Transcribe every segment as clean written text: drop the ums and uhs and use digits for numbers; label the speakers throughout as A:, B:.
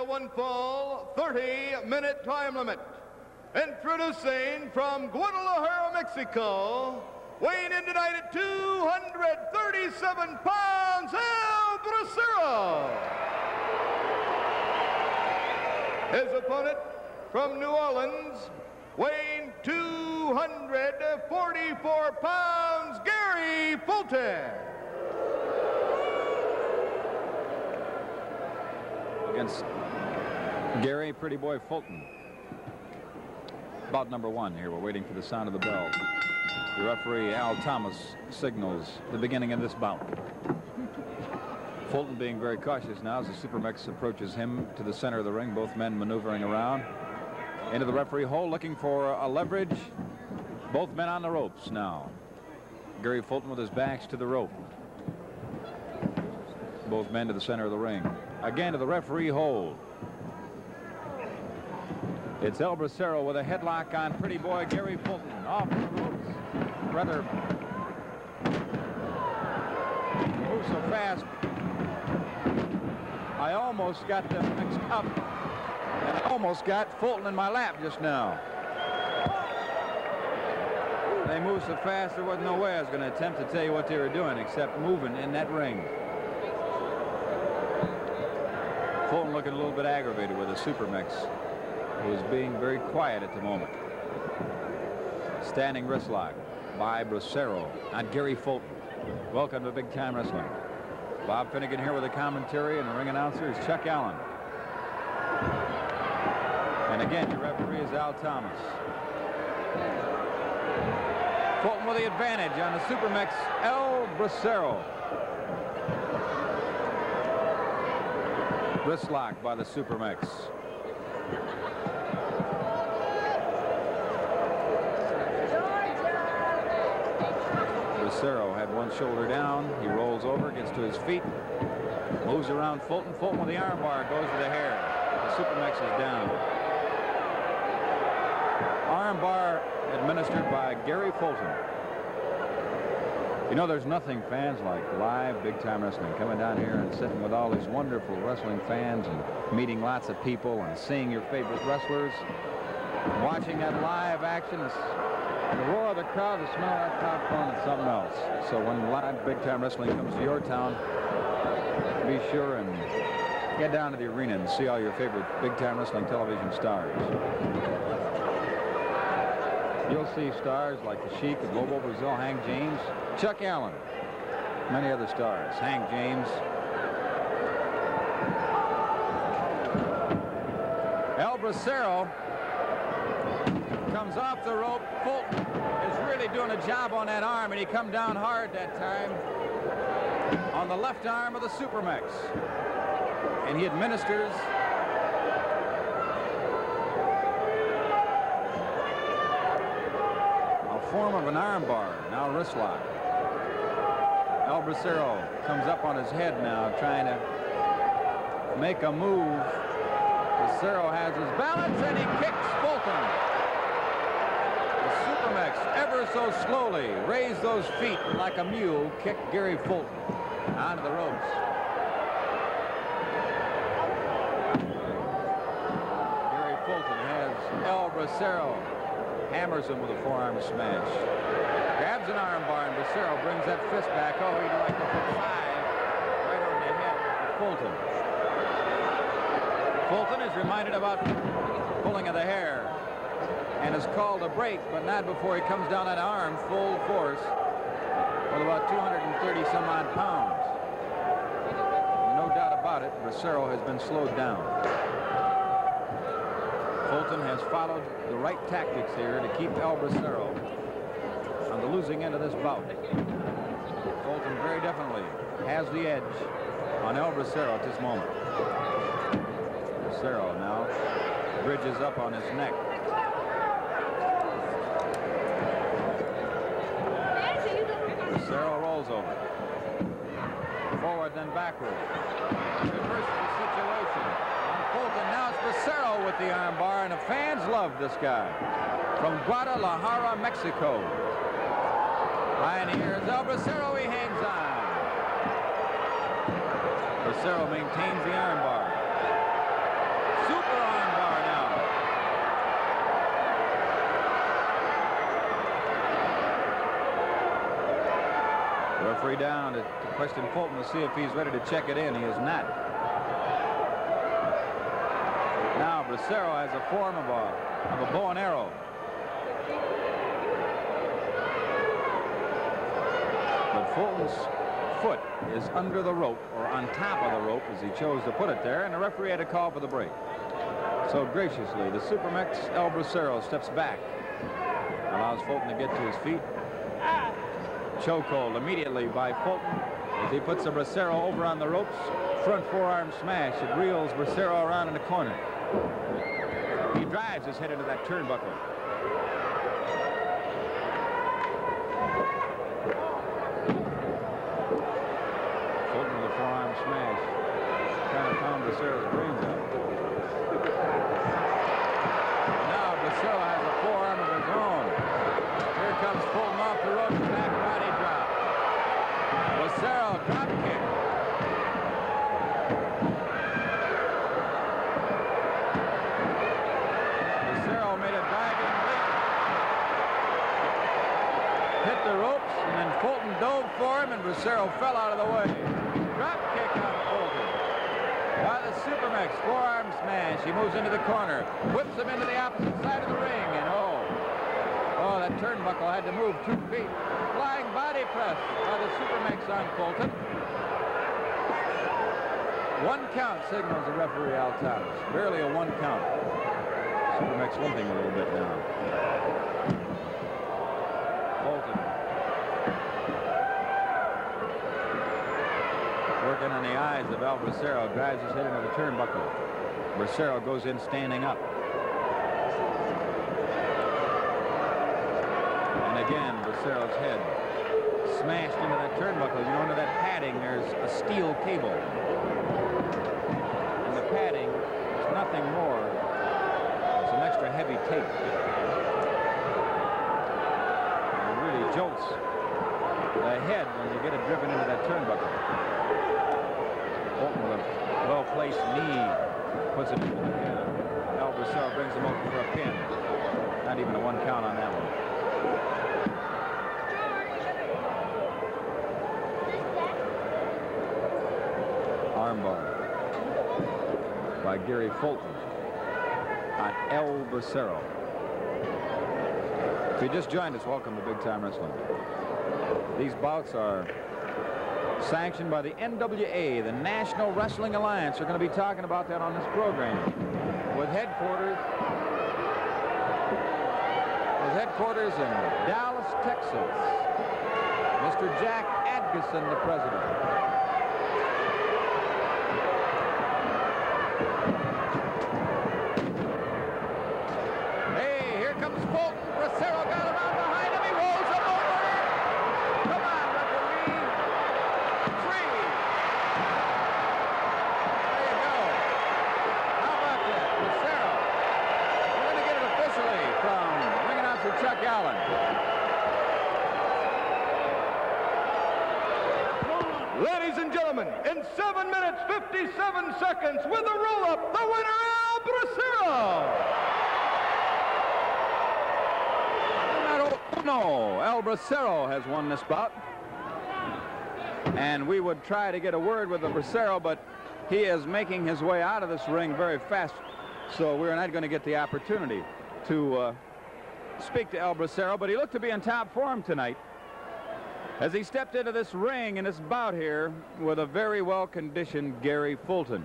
A: one fall, 30-minute time limit. Introducing from Guadalajara, Mexico, weighing in tonight at 237 pounds, El Bracero. His opponent from New Orleans, weighing 244 pounds, Gary Fulton.
B: Against Gary Pretty Boy Fulton. Bout number one here. We're waiting for the sound of the bell. The referee, Al Thomas, signals the beginning of this bout. Fulton being very cautious now as the Supermex approaches him to the center of the ring, both men maneuvering around. Into the referee hole, looking for a leverage. Both men on the ropes now. Gary Fulton with his backs to the rope. Both men to the center of the ring. Again to the referee hole. It's El Bracero with a headlock on Pretty Boy Gary Fulton. Off the ropes. Rather moves so fast. I almost got them mixed up. And I almost got Fulton in my lap just now. They moved so fast there wasn't no way I was going to attempt to tell you what they were doing except moving in that ring. Fulton looking a little bit aggravated with a Supermex, who is being very quiet at the moment. Standing wrist lock by Bracero on Gary Fulton. Welcome to Big Time Wrestling. Bob Finnegan here with the commentary, and the ring announcer is Chuck Allen. And again, your referee is Al Thomas. Fulton with the advantage on the Supermex, El Bracero. Wrist lock by the Supermex. Bracero had one shoulder down. He rolls over, gets to his feet, moves around Fulton. Fulton with the arm bar goes to the hair. The Supermex is down. Arm bar administered by Gary Fulton. You know, there's nothing fans like live Big Time Wrestling. Coming down here and sitting with all these wonderful wrestling fans and meeting lots of people and seeing your favorite wrestlers. Watching that live action, the roar of the crowd, the smell of that popcorn, is something else. So when live Big Time Wrestling comes to your town, be sure and get down to the arena and see all your favorite Big Time Wrestling television stars. You'll see stars like the Sheik, Bobo, Brazil, Hank James, Chuck Allen, many other stars. Hank James. El Bracero comes off the rope. Fulton is really doing a job on that arm, and he come down hard that time on the left arm of the Supermex. And he administers form of an arm bar, now wrist lock. El Bracero comes up on his head now, trying to make a move. Bracero has his balance, and he kicks Fulton. The Supermex, ever so slowly, raised those feet like a mule, kicked Gary Fulton onto the ropes. Gary Fulton has El Bracero. Hammers him with a forearm smash. Grabs an arm bar, and Bracero brings that fist back. Oh, he'd like to put 5 right on the head of Fulton. Fulton is reminded about pulling of the hair and is called a break, but not before he comes down that arm full force with about 230 some odd pounds. No doubt about it, Bracero has been slowed down. Fulton has followed the right tactics here to keep El Bracero on the losing end of this bout. Fulton very definitely has the edge on El Bracero at this moment. Bracero now bridges up on his neck. Bracero rolls over. Forward, then backward. Reverses the situation. Fulton, now it's Bracero with the armbar, and the fans love this guy. From Guadalajara, Mexico. Pioneers El Bracero, he hangs on. Bracero maintains the armbar. super arm bar now. Referee down to question Fulton to see if he's ready to check it in. He is not. Now Bracero has a form of a bow and arrow. But Fulton's foot is under the rope, or on top of the rope as he chose to put it there, and the referee had to call for the break. So graciously, the Supermex El Bracero steps back, allows Fulton to get to his feet. Chokehold immediately by Fulton as he puts the Bracero over on the ropes. Front forearm smash. It reels Bracero around in the corner. He drives his head into that turnbuckle. Fulton with a forearm smash. Trying to pound Bracero's brains out. Now Bracero has a forearm of his own. Here comes Fulton off the ropes. Back body drop. Bracero drop kick. Bracero made a diving leap. Hit the ropes, and then Fulton dove for him, and Bracero fell out of the way. Drop kick on Fulton. By the Supermex, forearm smash. He moves into the corner, whips him into the opposite side of the ring, and oh, that turnbuckle had to move 2 feet. Flying body press by the Supermex on Fulton. 1 count signals the referee Al Thomas. Barely a 1 count. Supermex limping a little bit now. Fulton working on the eyes of El Bracero, drives his head into the turnbuckle. Bracero goes in standing up. And again, Bracero's head smashed into that turnbuckle. You know, under that padding, there's a steel cable. And the padding is nothing more than some extra heavy tape. And it really jolts the head when you get it driven into that turnbuckle. Fulton with a well-placed knee puts it into the pin. El Bracero brings him over for a pin. Not even a 1 count on that one. Armbar by Gary Fulton on El Bracero. If you just joined us, welcome to Big Time Wrestling. These bouts are sanctioned by the NWA, the National Wrestling Alliance. We're going to be talking about that on this program. With headquarters in Dallas, Texas. Mr. Jack Adkison, the president. Hey, here comes Fulton. Bracero got around behind him. He rolls him over. Come on, referee. 3. There you go. How about that? Bracero. We're going to get it officially from ring announcer Chuck Allen.
A: Ladies and gentlemen, in 7 minutes, 57 seconds, with a roll-up, the winner, El Bracero!
B: No, El Bracero has won this bout. And we would try to get a word with the Bracero, but he is making his way out of this ring very fast. So we're not going to get the opportunity to speak to El Bracero, but he looked to be in top form tonight as he stepped into this ring in this bout here with a very well-conditioned Gary Fulton.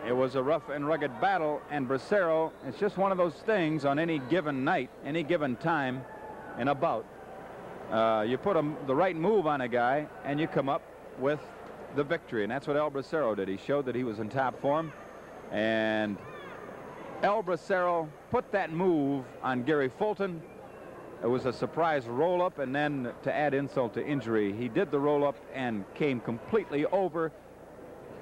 B: It was a rough and rugged battle, and Bracero, it's just one of those things on any given night, any given time in a bout. You put the right move on a guy, and you come up with the victory, and that's what El Bracero did. He showed that he was in top form, and El Bracero put that move on Gary Fulton. It was a surprise roll-up, and then to add insult to injury, he did the roll-up and came completely over,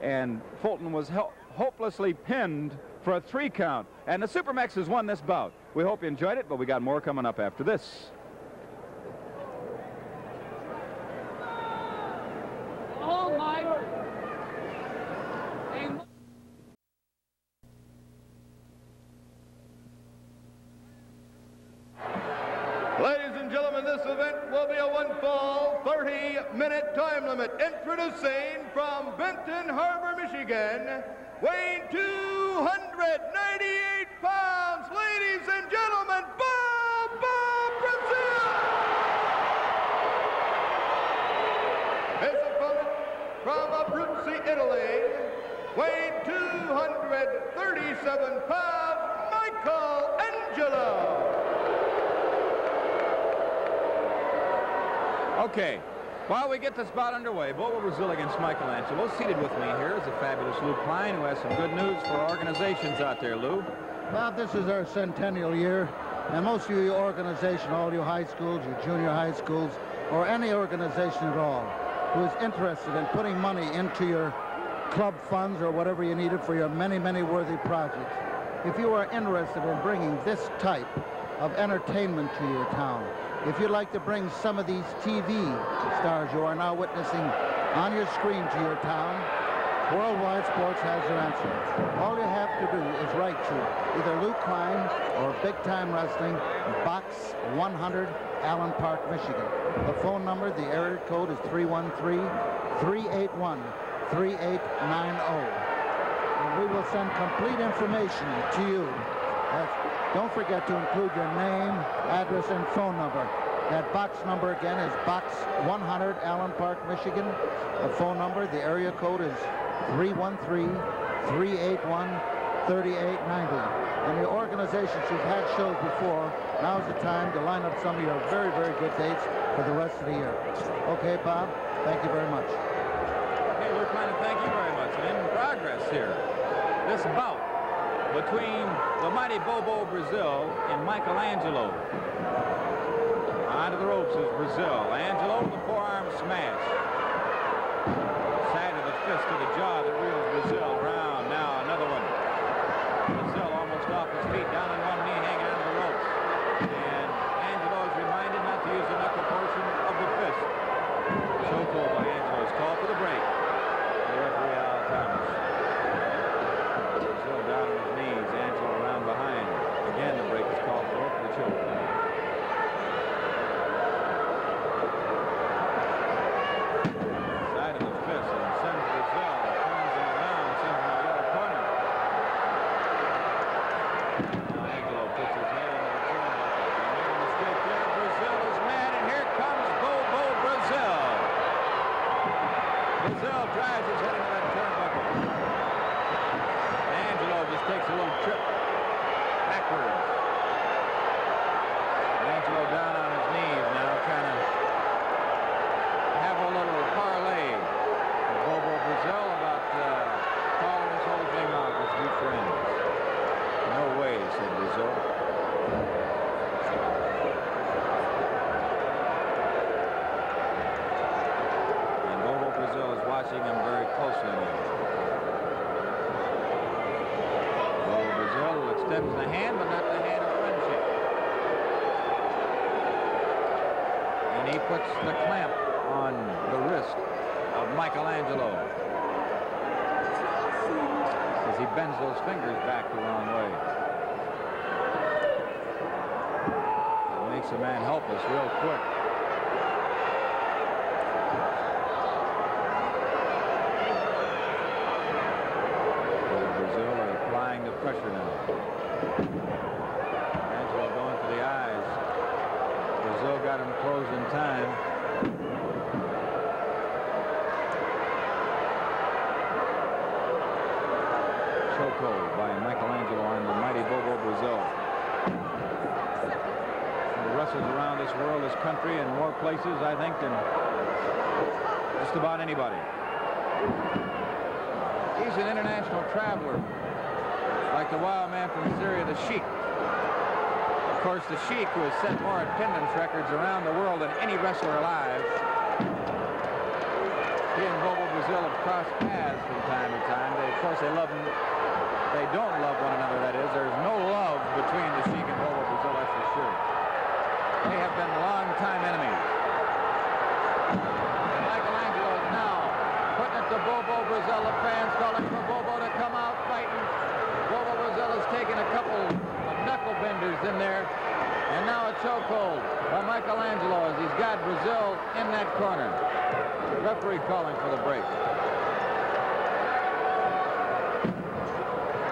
B: and Fulton was hopelessly pinned for a 3 count. And the Supermex has won this bout. We hope you enjoyed it, but we got more coming up after this.
A: this event will be a one-fall, 30-minute time limit. Introducing from Benton Harbor, Michigan, weighing 298 pounds, ladies and gentlemen, Bobo, Brazil! His opponent from Abruzzi, Italy, weighing 237 pounds, Michelangelo.
B: Okay, while we get this bout underway, Bobo Brazil against Michelangelo. Seated with me here is the fabulous Lou Klein, who has some good news for organizations out there, Lou.
C: Well, this is our centennial year, and most of you organization, all you high schools, your junior high schools, or any organization at all, who is interested in putting money into your club funds or whatever you needed for your many, many worthy projects. If you are interested in bringing this type of entertainment to your town, if you'd like to bring some of these TV stars you are now witnessing on your screen to your town, Worldwide Sports has your answer. All you have to do is write to either Lou Klein or Big Time Wrestling, Box 100, Allen Park, Michigan. The phone number, the area code is 313-381-3890. And we will send complete information to you. Don't forget to include your name, address, and phone number. That box number again is Box 100, Allen Park, Michigan. The phone number, the area code is 313-381-3890. And the organizations who've had shows before, now's the time to line up some of your very, very good dates for the rest of the year. Okay, Bob, thank you very much.
B: Okay, Lou Klein, thank you very much. And in progress here, this bout between the mighty Bobo Brazil and Michelangelo. Onto the ropes is Brazil. Angelo with the forearm smash. Side of the fist to the jaw that reels Brazil around. Now another one. Brazil almost off his feet, down on one knee, hanging onto the ropes. And Angelo is reminded not to use the knuckle portion of the fist. Chokehold by Angelo is called for the break. The referee Al Thomas. Brazil down on his knees. Angelo around behind. Again, the break is called for the choke. The hand, but not the hand of friendship. And he puts the clamp on the wrist of Michelangelo as he bends those fingers back the wrong way. It makes a man helpless real quick. Brazil are applying the pressure now. Angelo going for the eyes. Brazil got him closed in time. Chokehold by Michelangelo on the mighty Bobo Brazil. He wrestles around this world, this country, in more places, I think, than just about anybody. He's an international traveler, like the wild man from Syria, the Sheik. Of course, the Sheik, who has set more attendance records around the world than any wrestler alive. He and Bobo Brazil have crossed paths from time to time. Of course, they don't love one another, that is. There's no love between the Sheik and Bobo Brazil, that's for sure. They have been longtime enemies. Michelangelo is now putting it to Bobo Brazil. The fans calling for Bobo to come out fighting. Bobo Brazil has taken a couple of knuckle benders in there, and now a chokehold. by Michelangelo as he's got Brazil in that corner. Referee calling for the break.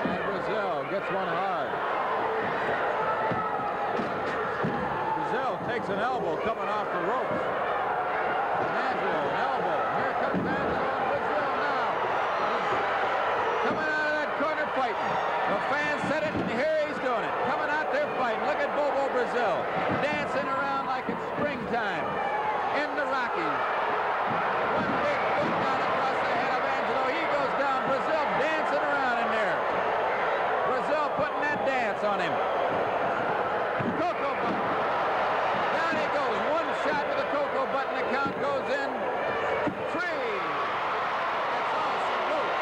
B: And Brazil gets one hard. Brazil takes an elbow coming off the ropes. And Angelo, an elbow. Here comes Angelo and Brazil now. Coming out of that corner fighting. The fans said it, and here he's doing it. Coming out there fighting. Look at Bobo Brazil dancing around like it's springtime in the Rockies. One big foot down across the head of Angelo. He goes down. Brazil dancing around in there. Brazil putting that dance on him. Cocoa button. Down he goes. One shot with the cocoa button. The count goes in. 3. That's all she wrote.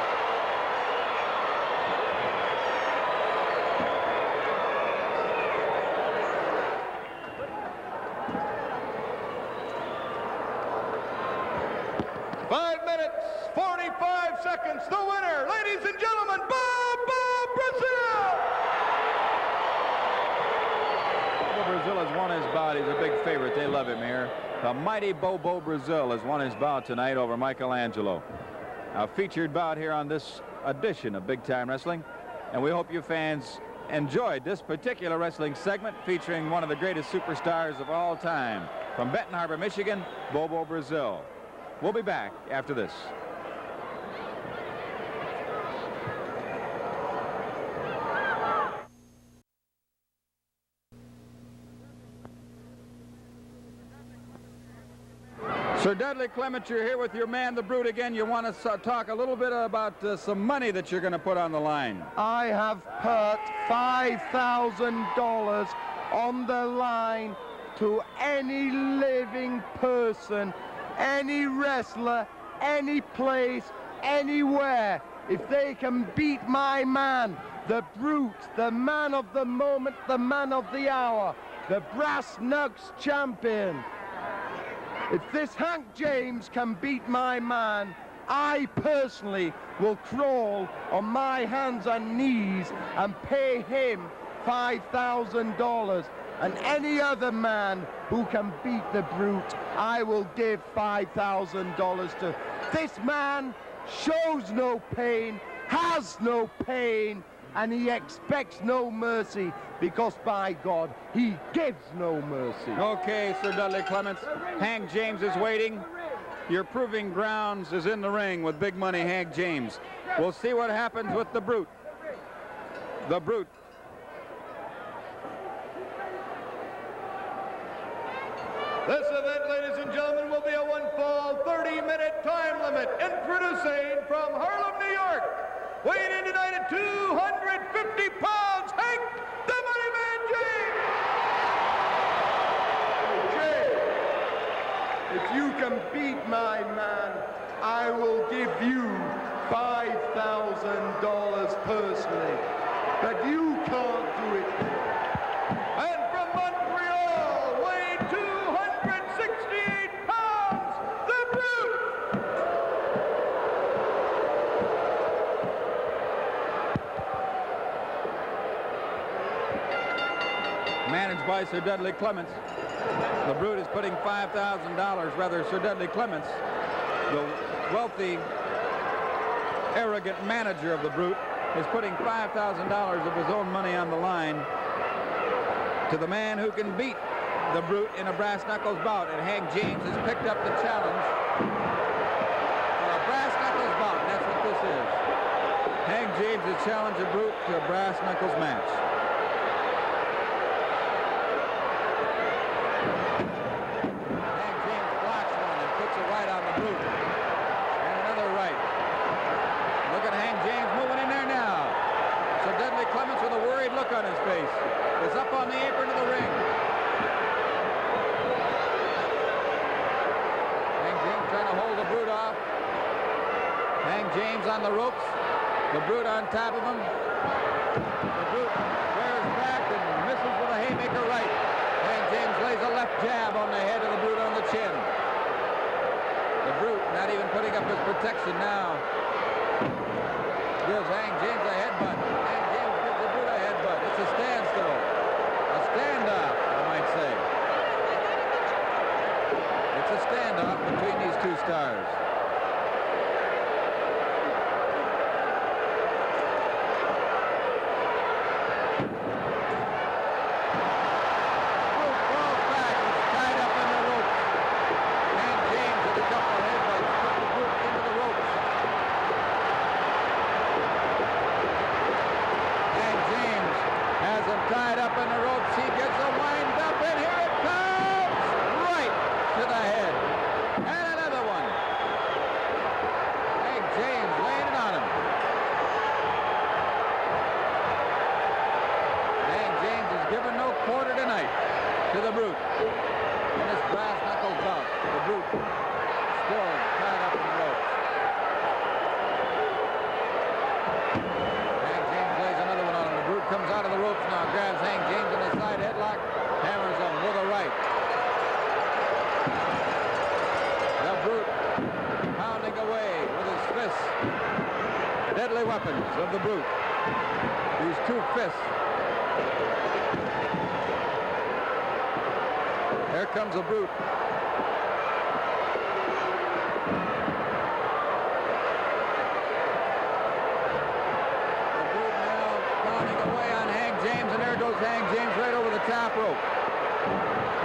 A: Five minutes, 45 seconds. The winner, ladies and gentlemen, Bobo Brazil.
B: Bobo Brazil has won his bout. He's a big favorite. They love him here. The mighty Bobo Brazil has won his bout tonight over Michelangelo. A featured bout here on this edition of Big Time Wrestling. And we hope you fans enjoyed this particular wrestling segment featuring one of the greatest superstars of all time. From Benton Harbor, Michigan, Bobo Brazil. We'll be back after this. Sir Dudley Clement, you're here with your man, the Brute, again. You want to talk a little bit about some money that you're going to put on the line.
D: I have put $5,000 on the line to any living person, any wrestler, any place, anywhere. If they can beat my man, the Brute, the man of the moment, the man of the hour, the Brass Knucks champion. If this Hank James can beat my man, I personally will crawl on my hands and knees and pay him $5,000. And any other man who can beat the Brute, I will give $5,000 to. This man shows no pain, has no pain, and he expects no mercy, because by God, he gives no mercy.
B: Okay, Sir Dudley Clements. Hank James is waiting. Your proving grounds is in the ring with big money Hank James. We'll see what happens with the Brute. The Brute.
A: This event, ladies and gentlemen, will be a one-fall, 30-minute time limit. Introducing from Harlem, New York, weighing in tonight at 250 pounds, Hank the Money Man James.
D: Jay, if you can beat my man, I will give you $5,000 personally. But you can't do it.
A: And from Montreal, weighing 268 pounds, the Brute.
B: Managed by Sir Dudley Clements. The Brute is putting $5,000, rather Sir Dudley Clements, the wealthy, arrogant manager of the Brute, is putting $5,000 of his own money on the line to the man who can beat the Brute in a brass knuckles bout. And Hank James has picked up the challenge for a brass knuckles bout, and that's what this is. Hank James has challenged the Brute to a brass knuckles match. Look on his face. It's up on the apron of the ring. Hank James trying to hold the Brute off. Hank James on the ropes. The Brute on top of him. The Brute wears back and misses with a haymaker right. Hank James lays a left jab on the head of the Brute on the chin. The Brute not even putting up his protection now. Gives Hank James a headbutt. Hank James gives the Brute a headbutt. It's a standstill. A standoff, I might say. a standoff between these two stars.
E: Tied up in the ropes, he gets a wind up, and here it comes! Right to the head. And another one. Hank James laying it on him. Hank James is given no quarter tonight to the Brute. In this brass knuckles bout, the Brute still tied up in the ropes. Comes out of the ropes now, grabs Hank James in the side headlock, hammers him with a right. The Brute pounding away with his fists. The deadly weapons of the Brute. These two fists. Here comes the Brute. Hank James right over the top rope.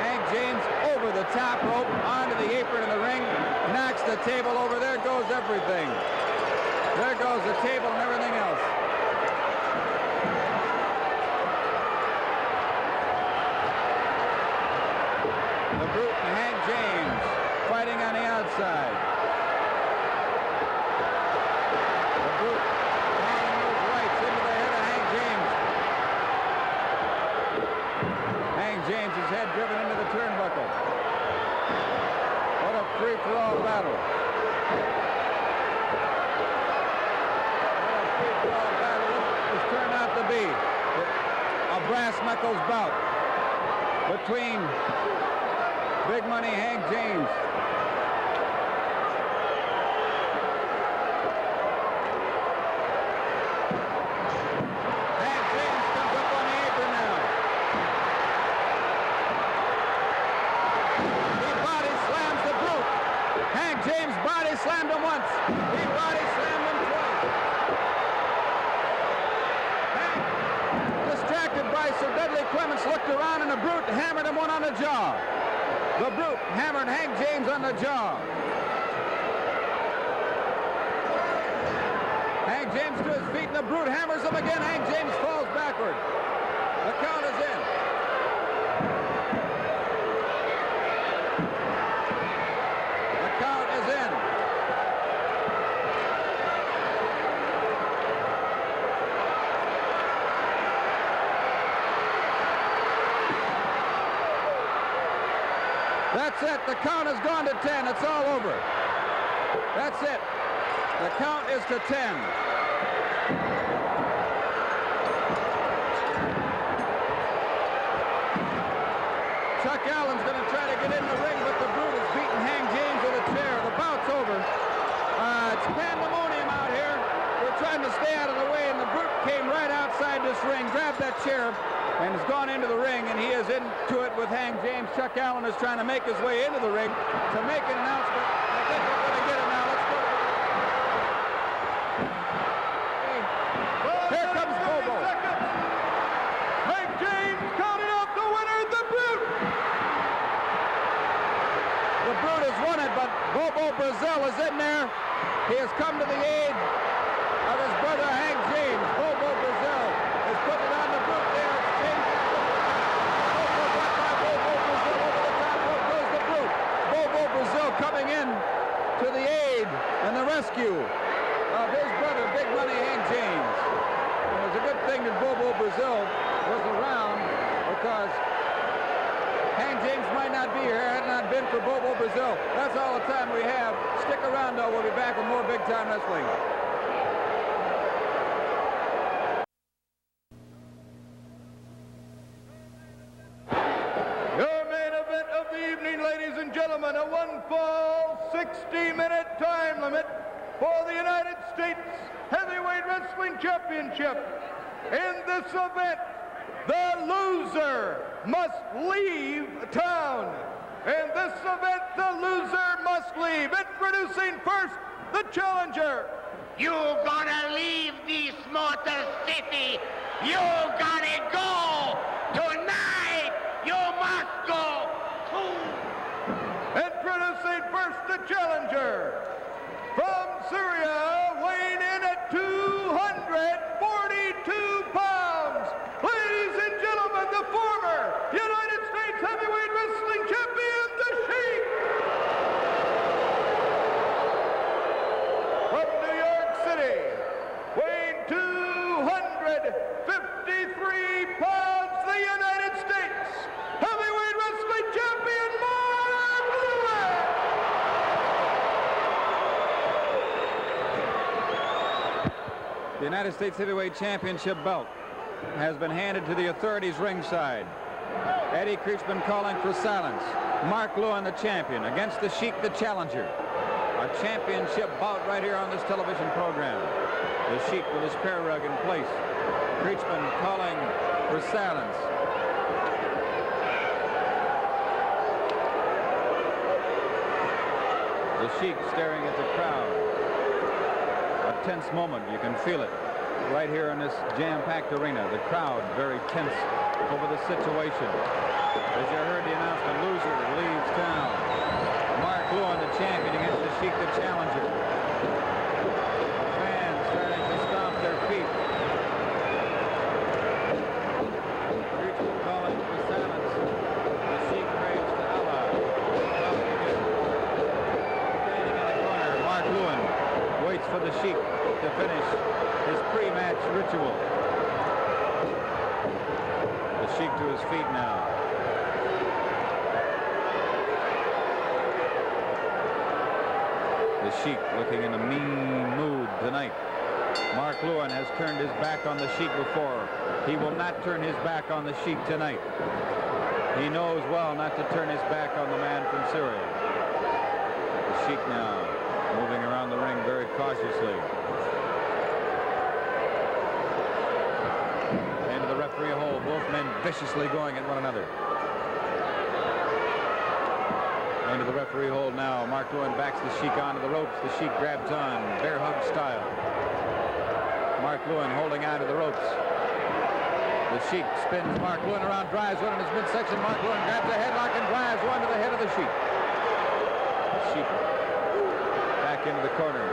E: Hank James over the top rope, onto the apron in the ring, knocks the table over. There goes everything. There goes the table and everything else. The Brute and Hank James fighting on the outside. The Brute pounding those rights into the head of Hank James. James, his head driven into the turnbuckle. What a free-for-all battle. What a free-for-all battle this turned out to be. A brass knuckles bout between Big Money Hank James. James body slammed him once. He body slammed him twice. Hank, distracted by Sir Dudley Clements, looked around and the Brute hammered him one on the jaw. The Brute hammered Hank James on the jaw. Hank James to his feet and the Brute hammers him again. Hank James falls backward. The count is in. That's it. The count has gone to 10. It's all over. That's it. The count is to 10. Chuck Allen's going to try to get in the ring, but the Brute is beating Hank James with a chair. The bout's over. It's pandemonium out here. We're trying to stay out of the way, and the Brute came right outside this ring, grabbed that chair, and has gone into the ring, and he is into it with Hank James. Chuck Allen is trying to make his way into the ring to make an announcement. I think we're going to get it now. Let's go. Here comes Bobo.
A: Hank James counted out the winner, the Brute.
E: The Brute has won it, but Bobo Brazil is in there. He has come to the aid of his brother Hank James. Bobo Brazil is putting it on the Brute there. Brazil coming in to the aid and the rescue of his brother, Big Money Hank James. And it's a good thing that Bobo Brazil was around, because Hank James might not be here had it not been for Bobo Brazil. That's all the time we have. Stick around, though. We'll be back with more Big Time Wrestling.
A: Ladies and gentlemen, a one-fall, 60-minute time limit for the United States Heavyweight Wrestling Championship. In this event, the loser must leave town. In this event, the loser must leave. Introducing first, the challenger.
F: You gonna leave this Motor City. You gotta go. Tonight, you must go too.
A: Introducing first, the challenger. From Syria, weighing in at 242 pounds. Ladies and gentlemen, the former United States heavyweight wrestling champion, the Sheik. From New York City, weighing 253 pounds, the United States heavyweight wrestling champion, Mark Lewin.
B: The United States Heavyweight Championship belt has been handed to the authorities ringside. Eddie Creechman calling for silence. Mark Lewin, the champion, against the Sheik, the challenger. A championship bout right here on this television program. The Sheik with his prayer rug in place. Creechman calling for silence. The Sheik staring at the crowd. A tense moment, you can feel it right here in this jam-packed arena. The crowd very tense over the situation. As you heard the announcement, loser leaves town. Mark Lewin, the champion, against the Sheik, the challenger. Fans starting to stomp their feet. Creechman calling for silence. The Sheik prays to Allah. Standing in the corner, Mark Lewin waits for the Sheik to finish his pre-match ritual. The Sheik to his feet now. The Sheik looking in a mean mood tonight. Mark Lewin has turned his back on the Sheik before. He will not turn his back on the Sheik tonight. He knows well not to turn his back on the man from Syria. The Sheik now moving around the ring very cautiously. Into the referee hole, both men viciously going at one another. Into the referee hold now. Mark Lewin backs the Sheik onto the ropes. The Sheik grabs on, bear hug style. Mark Lewin holding onto the ropes. The Sheik spins Mark Lewin around, drives one in his midsection. Mark Lewin grabs a headlock and drives one to the head of the Sheik. The Sheik back into the corner.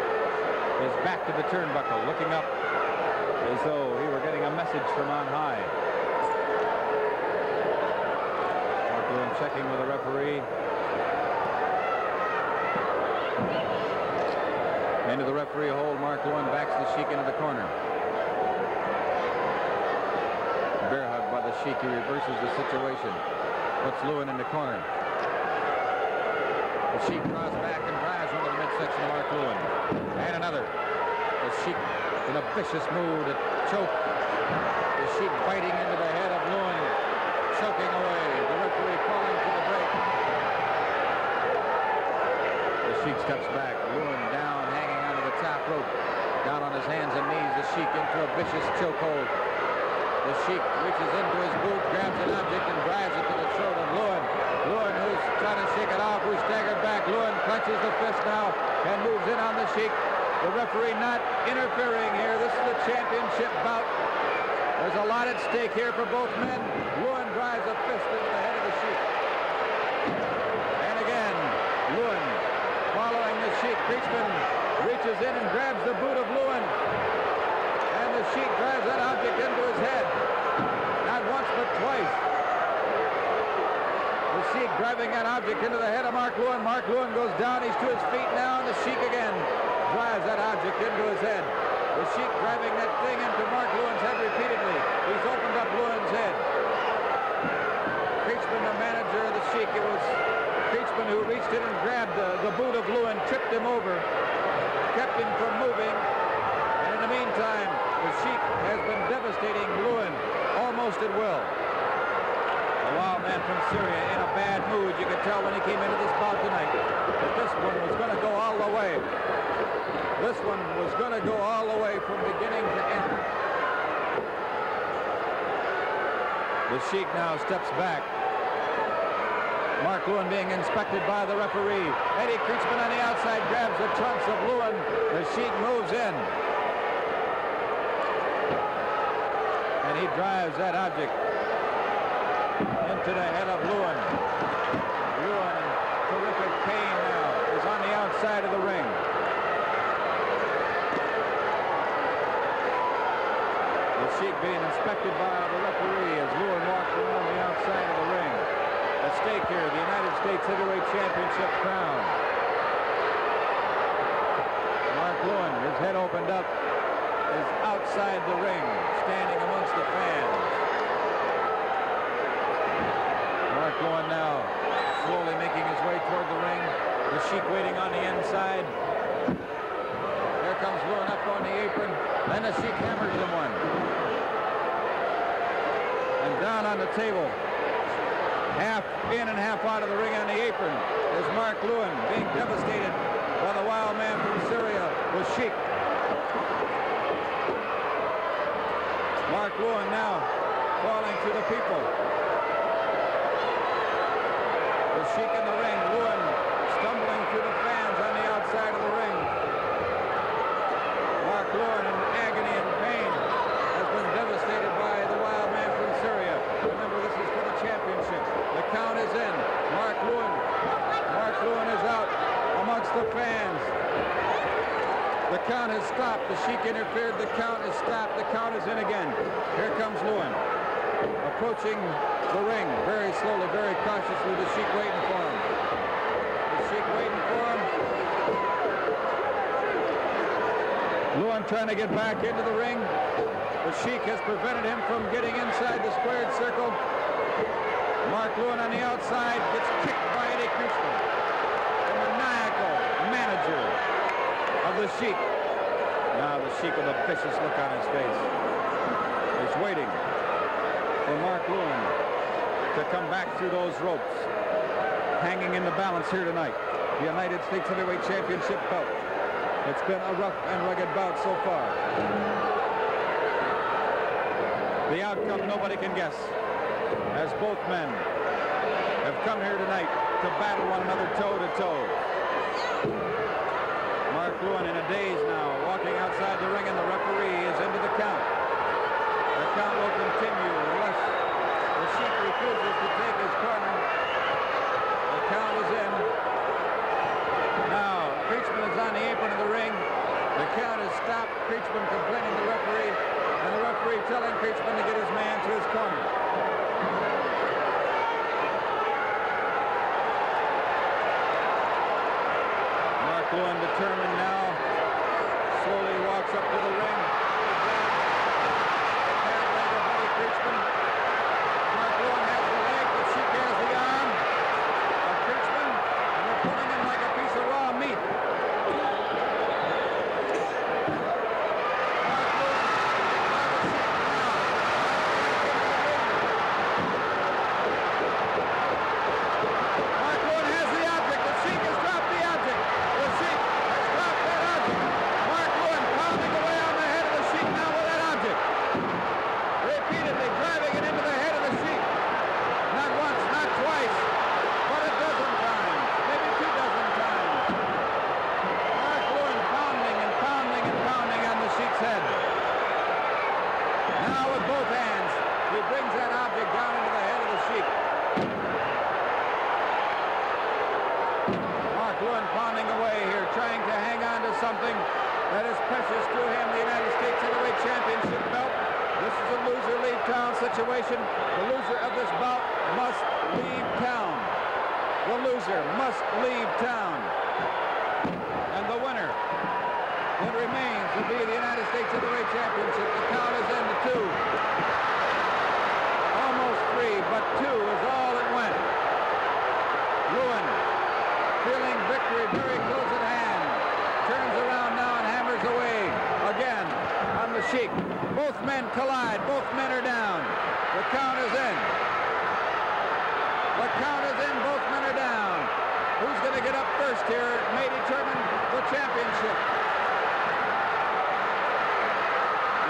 B: His back to the turnbuckle, looking up as though he were getting a message from on high. Mark Lewin checking with the referee. Into the referee hold, Mark Lewin backs the Sheik into the corner. Bear hug by the Sheik, he reverses the situation. Puts Lewin in the corner. The Sheik draws back and drives one to the midsection of Mark Lewin. And another. The Sheik in a vicious mood, a choke. The Sheik biting into the head of Lewin, choking away. The referee calling for the break. The Sheik steps back. Lewin down, hanging onto the top rope. Down on his hands and knees, the Sheik into a vicious chokehold. The Sheik reaches into his boot, grabs an object and drives it to the throat of Lewin. Lewin, who's trying to shake it off, who's staggered back. Lewin clenches the fist now and moves in on the Sheik. The referee not interfering here. This is the championship bout. There's a lot at stake here for both men. Lewin drives a fist into the head of the Sheik. And again, Lewin following the Sheik. Creechman reaches in and grabs the boot of Lewin. And the Sheik drives that object into his head. Not once, but twice. The Sheik driving that object into the head of Mark Lewin. Mark Lewin goes down. He's to his feet now. And the Sheik again drives that object into his head. The Sheik driving that thing into Mark Lewin's head repeatedly. He's opened up Lewin's head. Creechman, the manager of the Sheik, it was Creechman who reached in and grabbed the boot of Lewin, tripped him over, kept him from moving. And in the meantime, the Sheik has been devastating Lewin almost at will. A wild man from Syria in a bad mood. You could tell when he came into this bout tonight that this one was going to go all the way. This one was going to go all the way from beginning to end. The Sheik now steps back.
E: Mark Lewin being inspected by the referee. Eddie Krietzman on the outside grabs the trunks of Lewin. The Sheik moves in. And he drives that object into the head of Lewin. Lewin, in terrific pain now, is on the outside of the ring. The Sheik being inspected by the referee as Lewin walks around the outside of the ring. At stake here, the United States Heavyweight Championship crown. Mark Lewin, his head opened up, is outside the ring, standing amongst the fans. Mark Lewin now slowly making his way toward the ring. The Sheik waiting on the inside. There comes Lewin up on the apron. Then the Sheik hammers him one. And down on the table. Half in and half out of the ring on the apron is Mark Lewin being devastated by the wild man from Syria, the Sheik. Mark Lewin now falling to the people. The Sheik in the ring, Lewin stumbling through the fans on the outside of the ring. Mark Lewin in agony and pain has been devastated by the wild man from Syria. Remember, this is for the championship. The count is in. Mark Lewin is out amongst the fans. The count has stopped. The Sheik interfered. The count is stopped. The count is in again. Here comes Lewin, approaching the ring very slowly, very cautiously. The Sheik waiting for him. The Sheik waiting for him. Lewin trying to get back into the ring. The Sheik has prevented him from getting inside the squared circle. Mark Lewin on the outside gets kicked by Eddie Krietzman, the maniacal manager of the Sheik. Now the Sheik with a vicious look on his face is waiting for Mark Lewin to come back through those ropes. Hanging in the balance here tonight, the United States Heavyweight Championship belt. It's been a rough and rugged bout so far. The outcome nobody can guess, as both men have come here tonight to battle one another toe-to-toe. Mark Lewin in a daze now, walking outside the ring, and the referee is into the count. The count will continue unless the Sheik refuses to take his corner. The count is in. Now, Krietzman is on the apron of the ring. The count is stopped. Krietzman complaining to the referee, and the referee telling Krietzman to get his man to his corner. Mark Lewin determined now, slowly walks up to the ring. Bad leg of Eddie Krietzman. Mark Lewin has the leg, the Sheik has the arm of Krietzman, and they're pulling him like a piece of raw meat. Something that is precious to him, the United States Heavyweight Championship belt. This is a loser leave town situation. The loser of this bout must leave town. The loser must leave town. And the winner, it remains to be the United States Heavyweight Championship. The count is in to 2. Almost 3, but 2 is all it went. Lewin feeling victory very close at hand. Turns around now and hammers away again on the Sheik. Both men collide. Both men are down. The count is in. The count is in. Both men are down. Who's going to get up first here may determine the championship.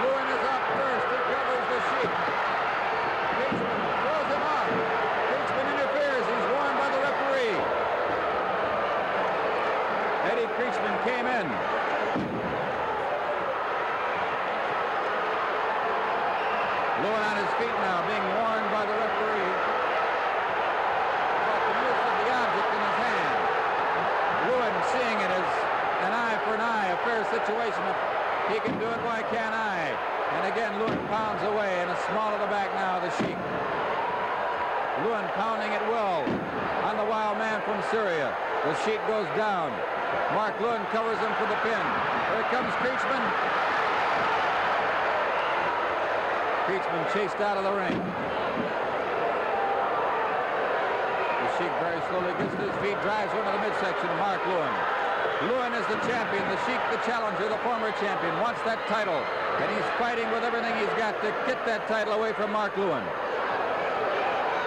E: Lewin is up first. He covers the Sheik. Krietzman throws him off. Krietzman interferes. He's warned by the Lewin on his feet now, being warned by the referee about the use of the object in his hand. Lewin seeing it as an eye for an eye, a fair situation. If he can do it, why can't I? And again, Lewin pounds away, and a small of the back now, the Sheik. Lewin pounding at will on the wild man from Syria. The Sheik goes down. Mark Lewin covers him for the pin. Here comes Creechman. Creechman chased out of the ring. The Sheik very slowly gets to his feet, drives one to the midsection of Mark Lewin. Lewin is the champion, the Sheik the challenger, the former champion, wants that title, and he's fighting with everything he's got to get that title away from Mark Lewin.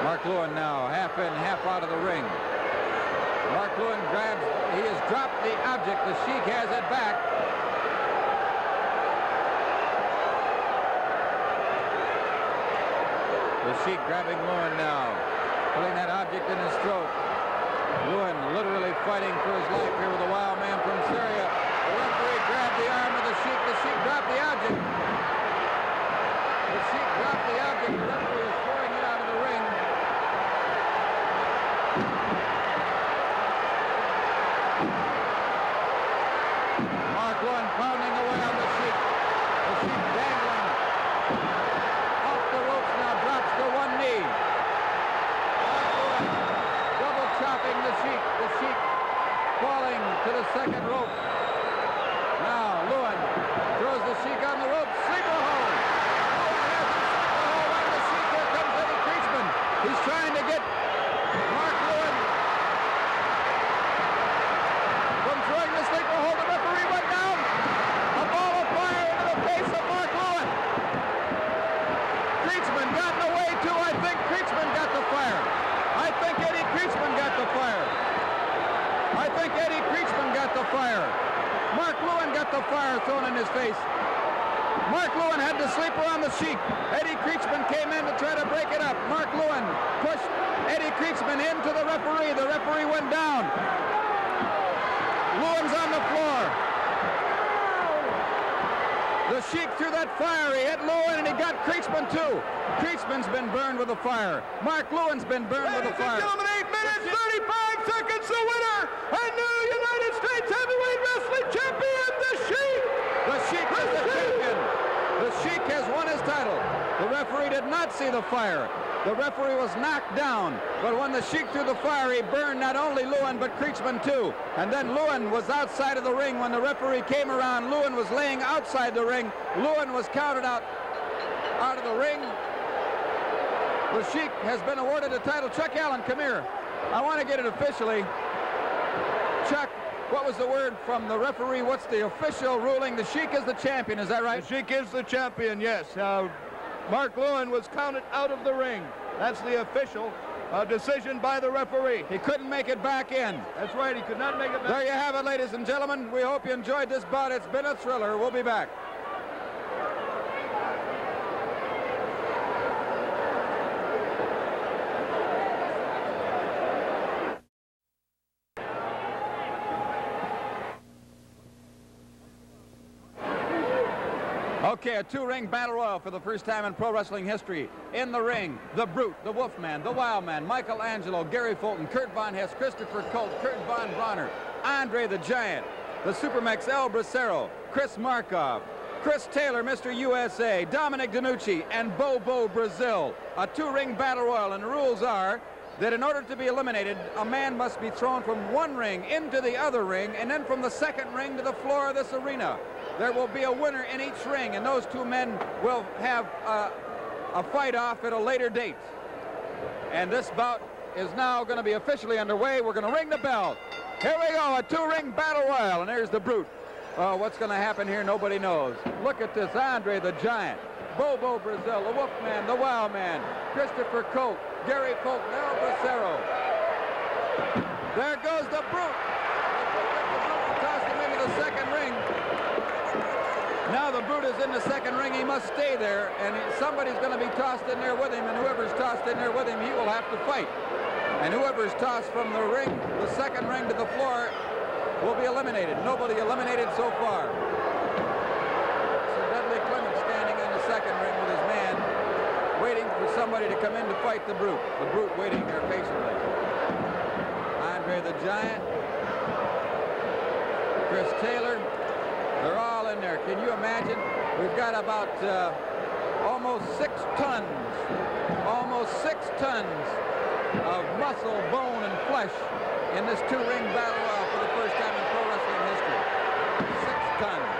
E: Mark Lewin now half in, half out of the ring. Mark Lewin grabs, he has dropped the object, the Sheik has it back. The Sheik grabbing Lewin now, putting that object in his throat. Lewin literally fighting for his life here with the wild man from Syria. The referee grabbed the arm of the Sheik. The Sheik dropped the object. The Sheik dropped the object. The referee is throwing it out of the ring. Mark Lewin pounding away on the Sheik. The Sheik dangling off the ropes now, drops to one knee. Chopping the Sheik falling to the second rope. Now Lewin throws the Sheik on the rope, sleeper hold. Lewin has a sleeper hold on the Sheik. Here comes Eddie Creechman. He's trying to get Mark Lewin from throwing the sleeper hold. The referee went down. A ball of fire into the face of Mark Lewin. Creechman got in the way too. I think Creechman got the fire. I think Eddie Creechman got the fire. I think Eddie Creechman got the fire. Mark Lewin got the fire thrown in his face. Mark Lewin had the sleeper on the Sheik. Eddie Creechman came in to try to break it up. Mark Lewin pushed Eddie Creechman into the referee. The referee went down. Lewin's on the floor. The Sheik threw that fire. He hit Lewin and he got Creechman too. Creechman's been burned with the fire. Mark Lewin's been burned with the fire.
A: Ladies and gentlemen, 8 minutes, 35 seconds, the winner, and new United States Heavyweight Wrestling Champion, the Sheik.
E: The Sheik is the champion. The Sheik has won his title. The referee did not see the fire. The referee was knocked down, but when the Sheik threw the fire, he burned not only Lewin, but Creechman too. And then Lewin was outside of the ring. When the referee came around, Lewin was laying outside the ring. Lewin was counted out of the ring. The Sheik has been awarded the title. Chuck Allen, come here. I want to get it officially. Chuck, what was the word from the referee? What's the official ruling? The Sheik is the champion, is that right?
A: The Sheik is the champion, yes. Mark Lewin was counted out of the ring. That's the official decision by the referee.
E: He couldn't make it back in.
A: That's right, he could not make it back.
E: There you have it, ladies and gentlemen. We hope you enjoyed this bout. It's been a thriller. We'll be back. Okay, a two-ring battle royal for the first time in pro wrestling history. In the ring, the Brute, the Wolfman, the Wildman, Michelangelo, Gary Fulton, Kurt Von Hess, Christopher Colt, Kurt Von Bronner, Andre the Giant, the Supermax El Bracero, Chris Markov, Chris Taylor, Mr. USA, Dominic DeNucci, and Bobo Brazil. A two-ring battle royal, and the rules are that in order to be eliminated, a man must be thrown from one ring into the other ring, and then from the second ring to the floor of this arena. There will be a winner in each ring, and those two men will have a fight off at a later date. And this bout is now going to be officially underway. We're going to ring the bell. Here we go, a two-ring battle royal, and there's the Brute. What's going to happen here, nobody knows. Look at this, Andre the Giant, Bobo Brazil, the Wolfman, the Wildman, Christopher Colt, Gary Fulton, El Bracero. There goes the Brute. The Brute tossed him into the second ring. Now the Brute is in the second ring. He must stay there, and somebody's going to be tossed in there with him, and whoever's tossed in there with him, he will have to fight. And whoever's tossed from the ring, the second ring to the floor, will be eliminated. Nobody eliminated so far. Sir Dudley Clement standing in the second ring with his man. somebody to come in to fight the Brute. The Brute waiting there patiently. Andre the Giant, Chris Taylor, they're all in there. Can you imagine? We've got about almost 6 tons of muscle, bone, and flesh in this 2-ring battle royal for the first time in pro wrestling history. 6 tons.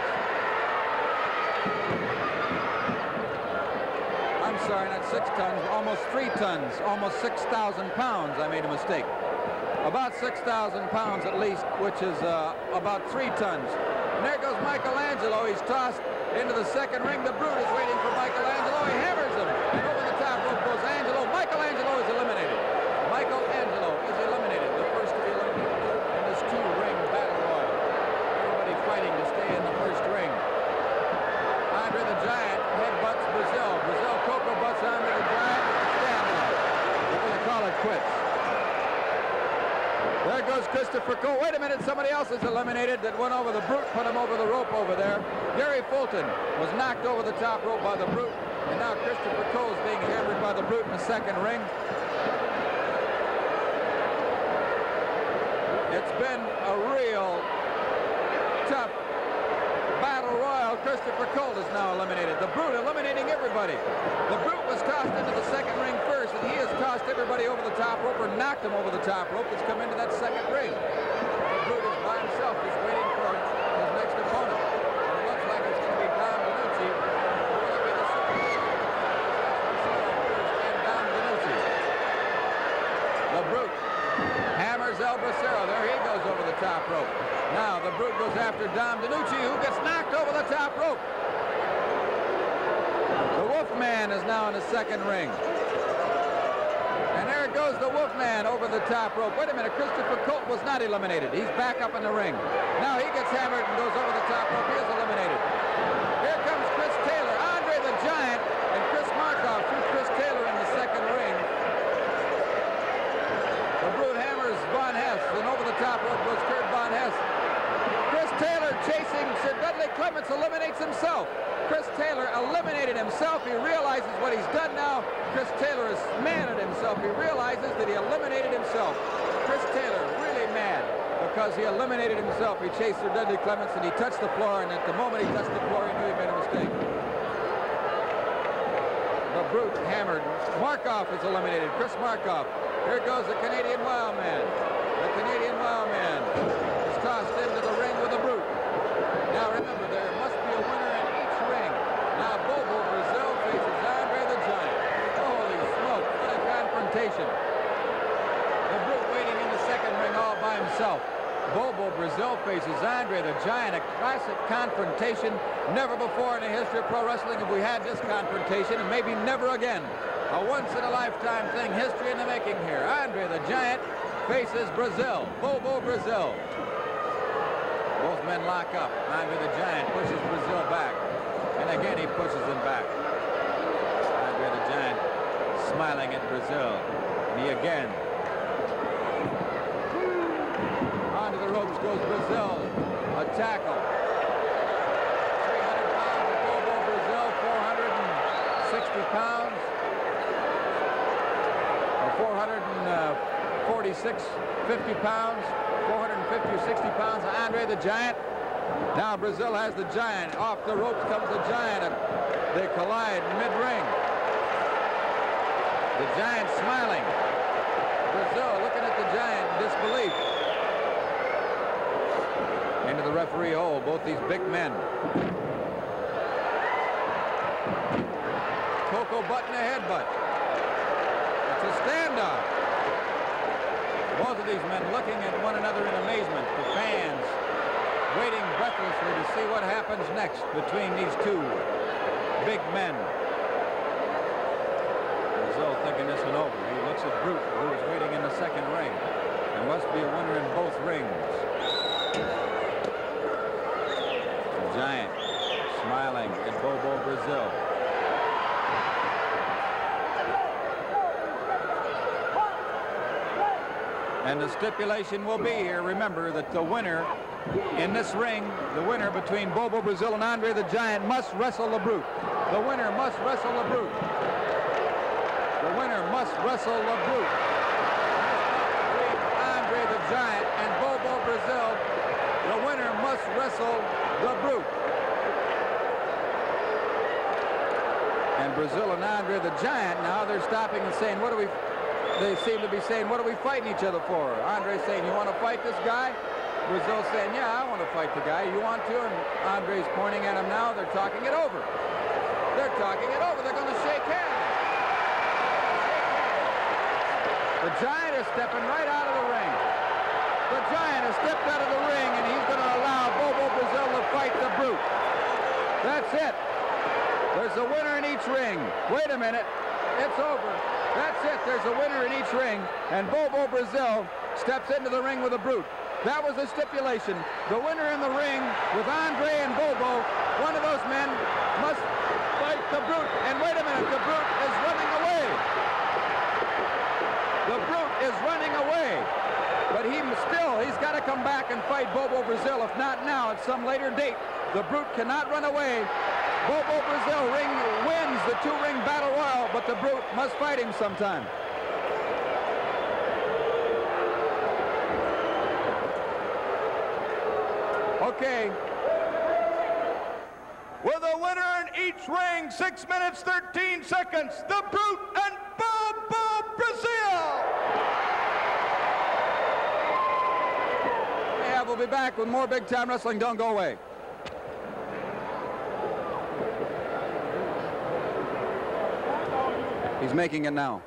E: I'm sorry, not 6 tons, almost 3 tons, almost 6,000 pounds. I made a mistake. About 6,000 pounds at least, which is about 3 tons. And there goes Michelangelo. He's tossed into the second ring. The Brute is waiting for Michelangelo. He hammers him. And over the top rope goes Angelo. Michelangelo is eliminated. Michelangelo is eliminated. The first to be eliminated in this 2-ring battle royal. Everybody fighting to stay in the first ring. Andre the Giant headbutts Brazil. Brazil Coco butts Andre the Giant. Standoff. We're going to call it quits. There goes Christopher Cole. Wait a minute, somebody else is eliminated that went over the Brute, put him over the rope over there. Gary Fulton was knocked over the top rope by the Brute, and now Christopher Cole is being hammered by the Brute in the second ring. It's been a real tough battle royal. Christopher Cole is now eliminated. The Brute eliminating everybody. The Brute was tossed into the second ring first, and he has tossed everybody over the top rope or knocked them over the top rope. It's come into that second ring. The Brute is by himself, just waiting for his next opponent. And it looks like it's going to be Dom DiNucci. And Dom DiNucci. The Brute hammers El Bracero. There he goes over the top rope. Now the Brute goes after Dom DiNucci, who gets knocked over the top rope. The Wolfman is now in the second ring. And there goes the Wolfman over the top rope. Wait a minute, Christopher Colt was not eliminated. He's back up in the ring. Now he gets hammered and goes over the top rope. He is eliminated. Here comes Chris Taylor, Andre the Giant, and Chris Markoff through Chris Taylor in the second ring. The Brute hammers Von Hess, and over the top rope goes Kurt Von Hess. Chris Taylor chasing Sir Dudley Clements eliminates himself. Chris Taylor eliminated himself. He realizes what he's done now. Chris Taylor is mad at himself. He realizes that he eliminated himself. Chris Taylor really mad because he eliminated himself. He chased Sir Dudley Clements and he touched the floor, and at the moment he touched the floor, he knew he made a mistake. The Brute hammered. Markoff is eliminated. Chris Markoff. Here goes the Canadian Wildman. The Canadian Wildman is tossed into the ring with the Brute. Now remember, there must be a winner in each ring. Now Bobo Brazil faces Andre the Giant. Holy smoke, what a confrontation. The Brute waiting in the second ring all by himself. Bobo Brazil faces Andre the Giant, a classic confrontation. Never before in the history of pro wrestling have we had this confrontation, and maybe never again. A once-in-a-lifetime thing, history in the making here. Andre the Giant faces Brazil, Bobo Brazil. Both men lock up. Andre the Giant pushes Brazil back, and again he pushes him back. Andre the Giant smiling at Brazil, and he again. Onto the ropes goes Brazil, a tackle. 300 pounds of Bobo Brazil, 460 pounds. 446, 50 pounds, 450 or 60 pounds of Andre the Giant. Now Brazil has the Giant. Off the ropes comes the Giant, and they collide mid-ring. The Giant smiling. Brazil looking at the Giant in disbelief. Into the referee hole, both these big men. Coco button a headbutt. It's a standoff. Both of these men looking at one another in amazement. The fans waiting breathlessly to see what happens next between these two big men. Brazil thinking this one over. He looks at Brute, who is waiting in the second ring. There must be a winner in both rings. The Giant smiling at Bobo Brazil. And the stipulation will be here, remember, that the winner in this ring, the winner between Bobo Brazil and Andre the Giant, must wrestle the Brute. The winner must wrestle the Brute. The winner must wrestle the Brute. Andre the Giant and Bobo Brazil. The winner must wrestle the Brute. And Brazil and Andre the Giant, now they're stopping and saying, what do we... They seem to be saying, what are we fighting each other for? Andre's saying, you want to fight this guy? Brazil's saying, yeah, I want to fight the guy. You want to? And Andre's pointing at him now. They're talking it over. They're talking it over. They're going to shake hands. The Giant is stepping right out of the ring. The Giant has stepped out of the ring, and he's going to allow Bobo Brazil to fight the Brute. That's it. There's a winner in each ring. Wait a minute. It's over. That's it. There's a winner in each ring, and Bobo Brazil steps into the ring with a Brute. That was a stipulation. The winner in the ring with Andre and Bobo, one of those men must fight the Brute. And wait a minute, the Brute is running away. The Brute is running away. But he's got to come back and fight Bobo Brazil. If not now, at some later date. The Brute cannot run away. Bobo Brazil wins the two-ring battle royal, but the Brute must fight him sometime. Okay.
A: With a winner in each ring, 6 minutes, 13 seconds, the Brute and Bobo Brazil.
E: Yeah, we'll be back with more Big Time Wrestling. Don't go away. He's making it now.